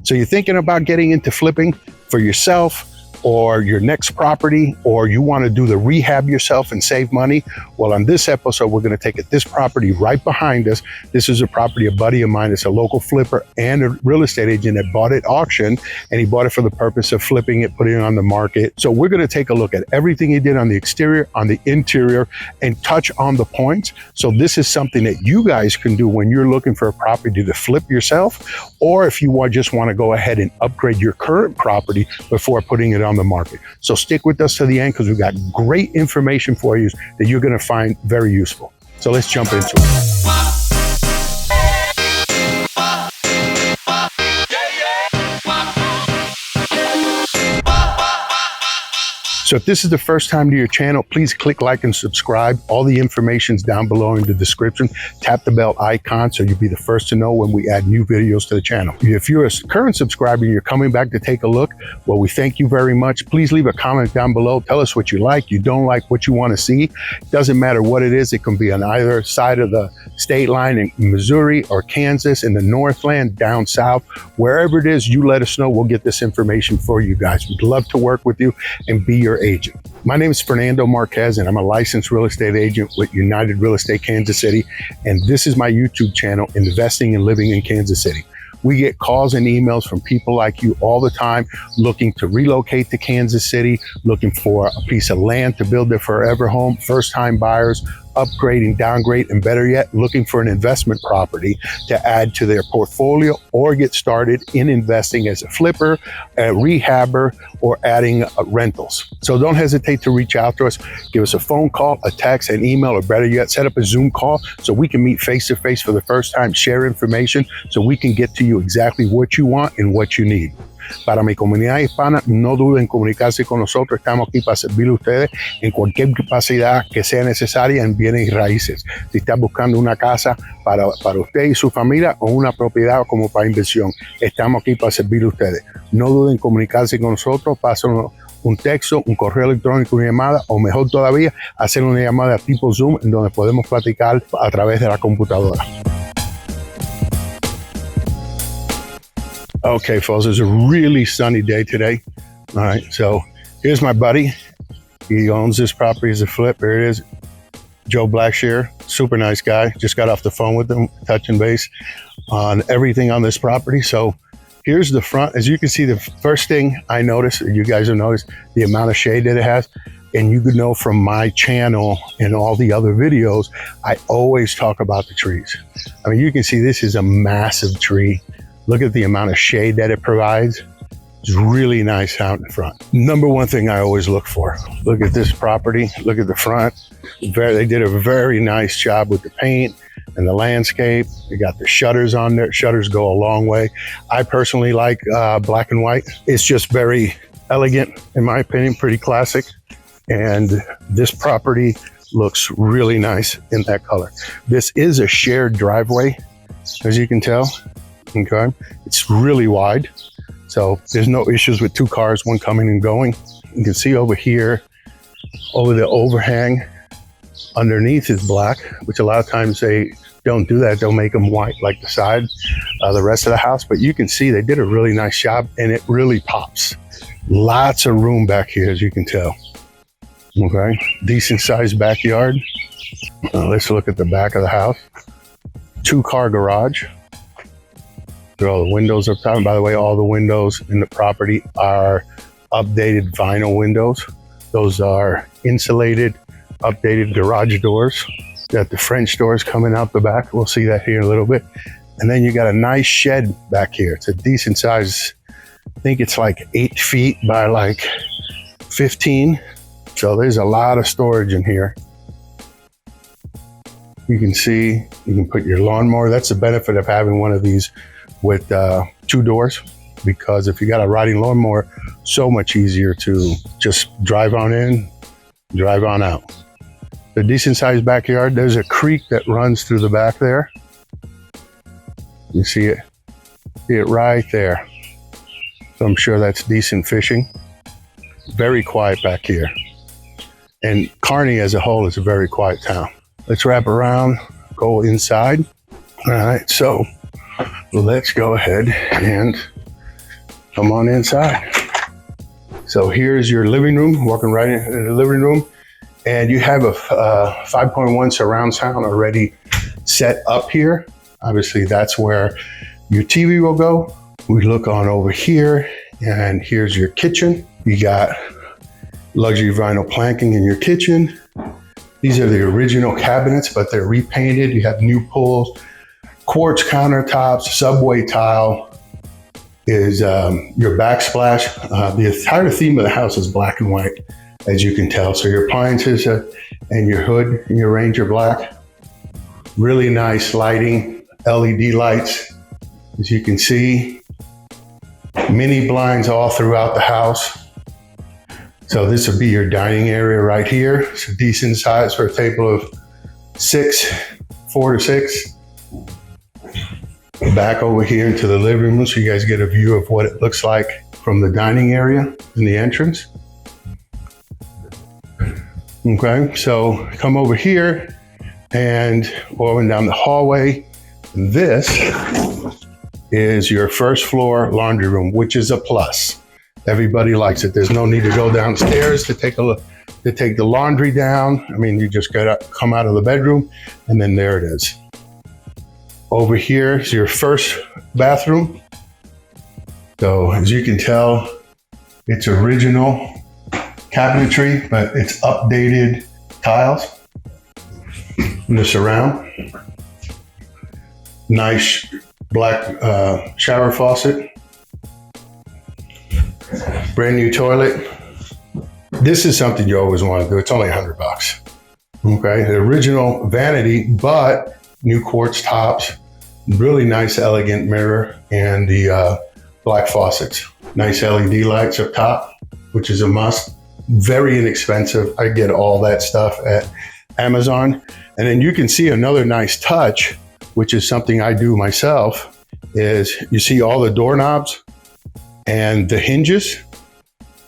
So you're thinking about getting into flipping for yourself or your next property, or you want to do the rehab yourself and save money? Well, on this episode, we're going to take this property right behind us. This is a property, a buddy of mine. It's a local flipper and a real estate agent that bought it at auction, and he bought it for the purpose of flipping it, putting it on the market. So we're going to take a look at everything he did on the exterior, on the interior, and touch on the points. So this is something that you guys can do when you're looking for a property to flip yourself, or if you just want to go ahead and upgrade your current property before putting it on the market. So stick with us to the end, because we've got great information for you that you're going to find very useful. So let's jump into it. So if this is the first time to your channel, please click like and subscribe. All the information's down below in the description. Tap the bell icon so you'll be the first to know when we add new videos to the channel. If you're a current subscriber and you're coming back to take a look, well, we thank you very much. Please leave a comment down below. Tell us what you like, you don't like, what you want to see. Doesn't matter what it is. It can be on either side of the state line in Missouri or Kansas, in the Northland, down south, wherever it is, you let us know. We'll get this information for you guys. We'd love to work with you and be your agent. My name is Fernando Marquez, and I'm a licensed real estate agent with United Real Estate Kansas City, and this is my YouTube channel, Investing and Living in Kansas City. We get calls and emails from people like you all the time looking to relocate to Kansas City, looking for a piece of land to build their forever home, first-time buyers, upgrading, downgrade, and better yet, looking for an investment property to add to their portfolio or get started in investing as a flipper, a rehabber, or adding rentals. So don't hesitate to reach out to us. Give us a phone call, a text, an email, or better yet, set up a Zoom call so we can meet face-to-face for the first time, share information so we can get to you exactly what you want and what you need. Para mi comunidad hispana, no duden en comunicarse con nosotros. Estamos aquí para servirle a ustedes en cualquier capacidad que sea necesaria en bienes y raíces. Si estás buscando una casa para usted y su familia, o una propiedad como para inversión, estamos aquí para servirle a ustedes. No duden en comunicarse con nosotros. Pásanos un texto, un correo electrónico, una llamada, o mejor todavía, hacer una llamada tipo Zoom en donde podemos platicar a través de la computadora. Okay, folks, it's a really sunny day today. All right, so here's my buddy. He owns this property as a flip. Here it is, Joe Blackshear, super nice guy. Just got off the phone with him, touching base on everything on this property. So here's the front. As you can see, the first thing I noticed, you guys have noticed, the amount of shade that it has. And you could know from my channel and all the other videos, I always talk about the trees. I mean, you can see this is a massive tree. Look at the amount of shade that it provides. It's really nice out in front. Number one thing I always look for. Look at this property. Look at the front. They did a very nice job with the paint and the landscape. They got the shutters on there. Shutters go a long way. I personally like black and white. It's just very elegant, in my opinion, pretty classic. And this property looks really nice in that color. This is a shared driveway, as you can tell. Okay, it's really wide, so there's no issues with two cars, one coming and going. You can see over here, over the overhang, underneath is black, which a lot of times they don't do that. They'll make them white like the side, the rest of the house. But you can see they did a really nice job, and it really pops. Lots of room back here, as you can tell. Okay, decent sized backyard. Let's look at the back of the house. 2-car garage. All the windows up top. And by the way, all the windows in the property are updated vinyl windows. Those are insulated, updated garage doors. Got the French doors coming out the back. We'll see that here in a little bit. And then you got a nice shed back here. It's a decent size. I think it's like 8 feet by like 15. So there's a lot of storage in here. You can see, you can put your lawnmower. That's the benefit of having one of these with 2 doors, because if you got a riding lawnmower, so much easier to just drive on in, drive on out. The decent sized backyard. There's a creek that runs through the back there. You see it right there. So I'm sure that's decent fishing. Very quiet back here. And Kearny as a whole is a very quiet town. Let's wrap around, go inside. All right, so let's go ahead and Come on inside. So here's your living room, walking right into the living room. And you have a 5.1 surround sound already set up here. Obviously, that's where your TV will go. We look on over here, and here's your kitchen. You got luxury vinyl planking in your kitchen. These are the original cabinets, but they're repainted. You have new pulls, quartz countertops, subway tile is your backsplash. The entire theme of the house is black and white, as you can tell. So your appliances and your hood and your range are black. Really nice lighting, LED lights, as you can see. Mini blinds all throughout the house. So this would be your dining area right here. It's a decent size for a table of 4 to 6. Back over here into the living room so you guys get a view of what it looks like from the dining area in the entrance. Okay, so come over here and going down the hallway. This is your first floor laundry room, which is a plus. Everybody likes it. There's no need to go downstairs to take a look, to take the laundry down. I mean, you just gotta come out of the bedroom and then there it is. Over here is your first bathroom. So as you can tell, it's original cabinetry, but it's updated tiles in the surround. Nice black shower faucet. Brand new toilet. This is something you always want to do. It's only $100. Okay, the original vanity, but new quartz tops, really nice elegant mirror, and the black faucets. Nice LED lights up top, which is a must. Very inexpensive. I get all that stuff at Amazon. And then you can see another nice touch, which is something I do myself, is you see all the doorknobs and the hinges,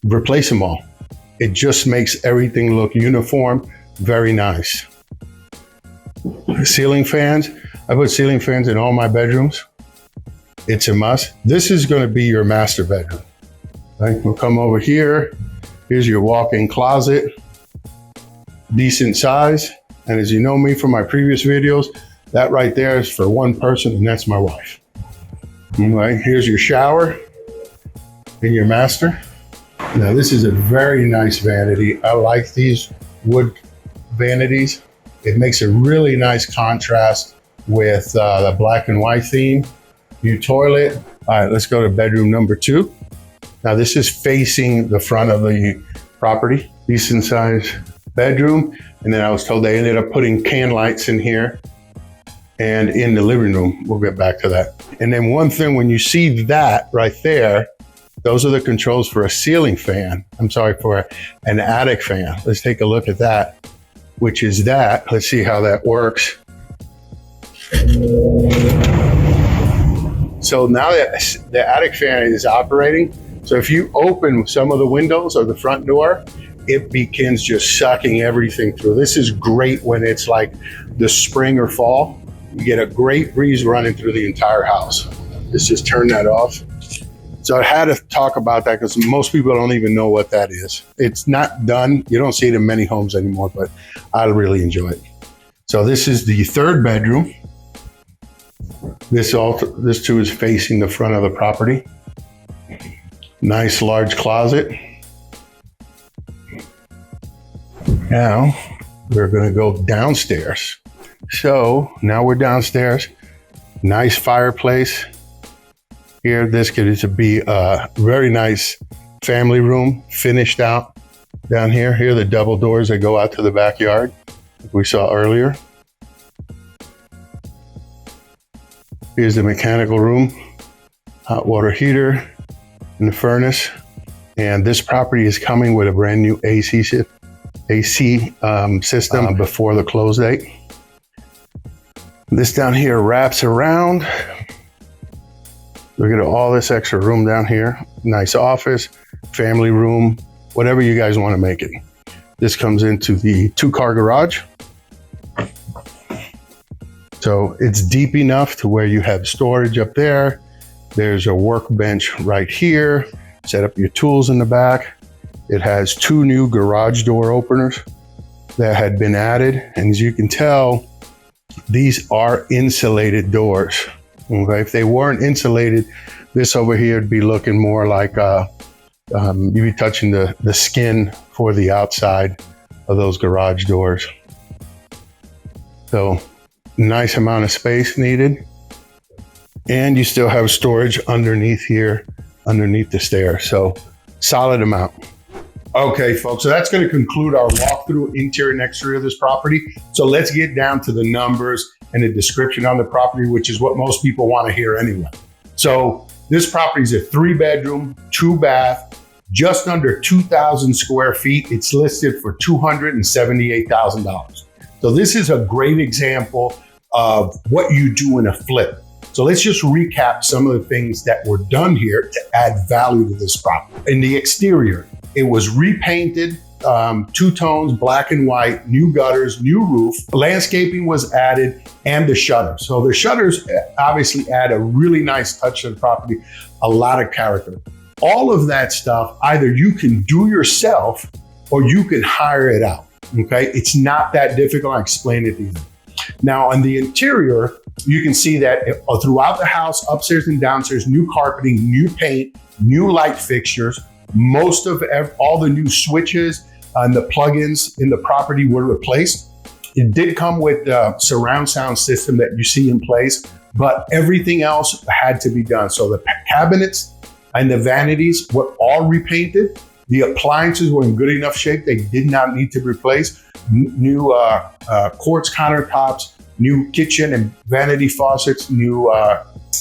replace them all. It just makes everything look uniform, very nice. Ceiling fans, I put ceiling fans in all my bedrooms. It's a must. This is gonna be your master bedroom. Right? We'll come over here. Here's your walk-in closet, decent size. And as you know me from my previous videos, that right there is for one person, and that's my wife. All right, here's your shower in your master. Now this is a very nice vanity. I like these wood vanities. It makes a really nice contrast with the black and white theme. New toilet. All right, let's go to bedroom number 2. Now this is facing the front of the property. Decent size bedroom. And then I was told they ended up putting can lights in here and in the living room. We'll get back to that. And then one thing, when you see that right there, those are the controls for a ceiling fan. I'm sorry, for an attic fan. Let's take a look at that, which is that. Let's see how that works. So now that the attic fan is operating, so if you open some of the windows or the front door, it begins just sucking everything through. This is great when it's like the spring or fall. You get a great breeze running through the entire house. Let's just turn that off. So I had to talk about that because most people don't even know what that is. It's not done. You don't see it in many homes anymore, but I really enjoy it. So this is the third bedroom. This too is facing the front of the property. Nice large closet. Now we're going to go downstairs. So now we're downstairs. Nice fireplace here. This could be a very nice family room, finished out down here. Here are the double doors that go out to the backyard, like we saw earlier. Here's the mechanical room, hot water heater, and the furnace. And this property is coming with a brand new AC system before the close date. This down here wraps around. Look at all this extra room down here. Nice office, family room, whatever you guys want to make it. This comes into the 2-car garage. So it's deep enough to where you have storage up there There's a workbench right here. Set up your tools in the back. It has 2 new garage door openers that had been added. And as you can tell, these are insulated doors. Okay, if they weren't insulated, this over here would be looking more like you'd be touching the skin for the outside of those garage doors. So nice amount of space needed. And you still have storage underneath here, underneath the stairs. So solid amount. Okay, folks, so that's going to conclude our walkthrough interior and exterior of this property. So let's get down to the numbers and the description on the property, which is what most people want to hear anyway. So this property is a 3-bedroom, 2-bath, just under 2,000 square feet. It's listed for $278,000. So this is a great example of what you do in a flip. So let's just recap some of the things that were done here to add value to this property. In the exterior, it was repainted, 2 tones, black and white, new gutters, new roof, landscaping was added, and the shutters. So the shutters obviously add a really nice touch to the property, a lot of character. All of that stuff, either you can do yourself or you can hire it out, okay? It's not that difficult, I'll explain it to you. Now on the interior, you can see that throughout the house, upstairs and downstairs, new carpeting, new paint, new light fixtures. Most of all the new switches and the plugins in the property were replaced. It did come with the surround sound system that you see in place, but everything else had to be done. So the cabinets and the vanities were all repainted. The appliances were in good enough shape. They did not need to be replaced. New quartz countertops, new kitchen and vanity faucets, new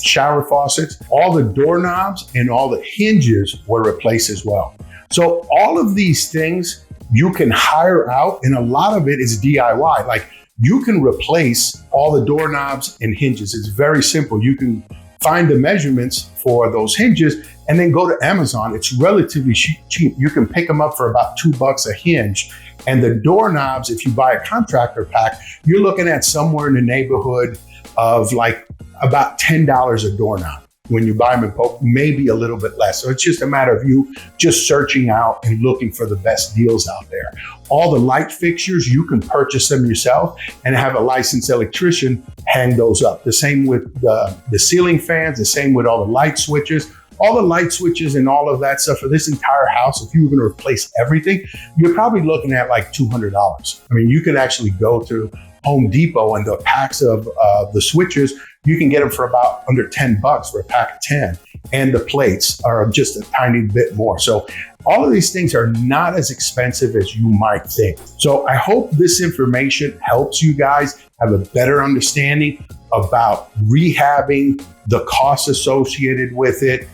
shower faucets. All the doorknobs and all the hinges were replaced as well. So all of these things you can hire out, and a lot of it is DIY. Like you can replace all the doorknobs and hinges. It's very simple. You can find the measurements for those hinges and then go to Amazon. It's relatively cheap. You can pick them up for about $2 a hinge. And the doorknobs, if you buy a contractor pack, you're looking at somewhere in the neighborhood of like about $10 a doorknob. When you buy them in bulk, maybe a little bit less. So it's just a matter of you just searching out and looking for the best deals out there. All the light fixtures, you can purchase them yourself and have a licensed electrician hang those up. The same with the ceiling fans, the same with all the light switches. All the light switches and all of that stuff for this entire house, if you were going to replace everything, you're probably looking at like $200. I mean, you can actually go to Home Depot and the packs of the switches, you can get them for about under $10 for a pack of 10. And the plates are just a tiny bit more. So all of these things are not as expensive as you might think. So I hope this information helps you guys have a better understanding about rehabbing, the costs associated with it,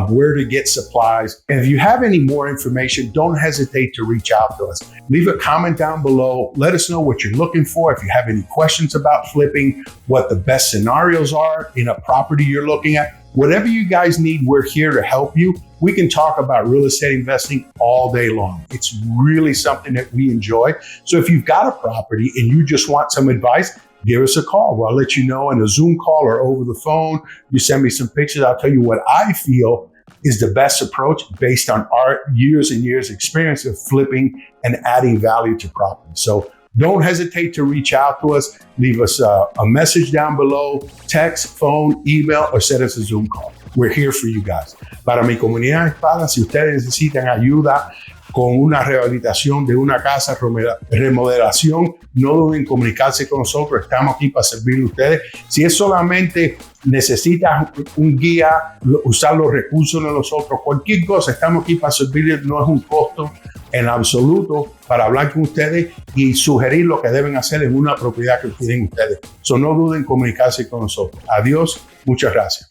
where to get supplies. And if you have any more information, don't hesitate to reach out to us. Leave a comment down below. Let us know what you're looking for. If you have any questions about flipping, what the best scenarios are in a property you're looking at, whatever you guys need, we're here to help you. We can talk about real estate investing all day long. It's really something that we enjoy. So if you've got a property and you just want some advice, give us a call. Well, I'll let you know in a Zoom call or over the phone. You send me some pictures. I'll tell you what I feel is the best approach based on our years and years experience of flipping and adding value to property. So don't hesitate to reach out to us. Leave us a message down below, text, phone, email, or send us a Zoom call. We're here for you guys. Para mi comunidad hispana, si ustedes necesitan ayuda con una rehabilitación de una casa, remodelación, no duden en comunicarse con nosotros. Estamos aquí para servirle a ustedes. Si es solamente necesitas un guía, usar los recursos de nosotros, cualquier cosa, estamos aquí para servirle. No es un costo en absoluto para hablar con ustedes y sugerir lo que deben hacer en una propiedad que tienen ustedes. So, no duden en comunicarse con nosotros. Adiós, muchas gracias.